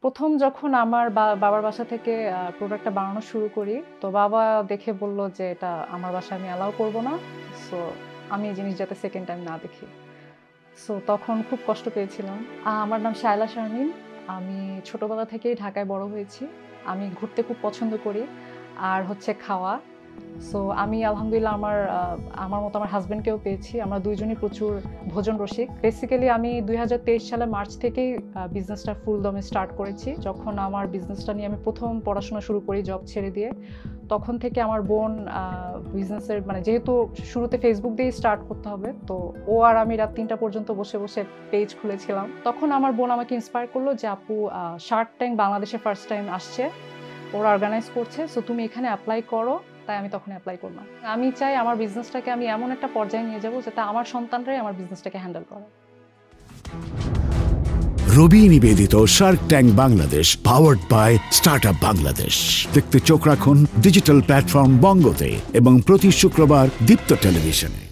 প্রথম যখন আমার বাবার বাসা থেকে প্রোডাক্টটা বানানো শুরু করি, তো বাবা দেখে বলল যে, "এটা আমার বাসায় আমি অ্যালাউ করব না। সো আমি এই জিনিস যাতে সেকেন্ড টাইম না দেখি।" সো তখন খুব কষ্ট পেয়েছিলাম। আমার নাম শায়লা শারমিন। আমি ছোটবেলা থেকেই ঢাকায় বড় হয়েছি। আমি ঘুরতে খুব পছন্দ করি। আর হচ্ছে খাওয়া। সো আমি আলহামদুলিল্লাহ আমার মতো আমার হাসব্যান্ডকেও পেয়েছি। আমরা ২ জনই প্রচুর ভোজন রসিক। বেসিক্যালি আমি ২০২৩ সালের মার্চ থেকেই বিজনেসটা ফুল দমে স্টার্ট করেছি। যখন আমার বিজনেসটা নিয়ে আমি ১ম পড়াশোনা শুরু করি জব ছেড়ে দিয়ে। তখন থেকে আমার বোন বিজনেসের মানে যেহেতু শুরুতে ফেসবুক দিয়েই স্টার্ট করতে হবে, তো ও আর আমি রাত ৩টা পর্যন্ত বসে, বসে পেজ খুলেছিলাম। তখন আমার বোন আমাকে ইন্সপায়ার করলো যে, "আপু শার্ক ট্যাঙ্ক বাংলাদেশে ফার্স্ট টাইম আসছে। ওরা অর্গানাইজ করছে। সো তুমি এখানে এপ্লাই করো।" তাই আমি তখন এপ্লাই করলাম। আমি চাই আমার বিজনেসটাকে আমি এমন একটা পর্যায়ে নিয়ে যাব যাতে আমার সন্তানরাই আমার বিজনেসটাকে হ্যান্ডেল করে। রবি নিবেদিত Shark Tank Bangladesh powered by Startup Bangladesh. দেখতে চোখ রাখুন ডিজিটাল প্ল্যাটফর্ম বঙ্গতে এবং প্রতি শুক্রবার দীপ্ত টেলিভিশনে।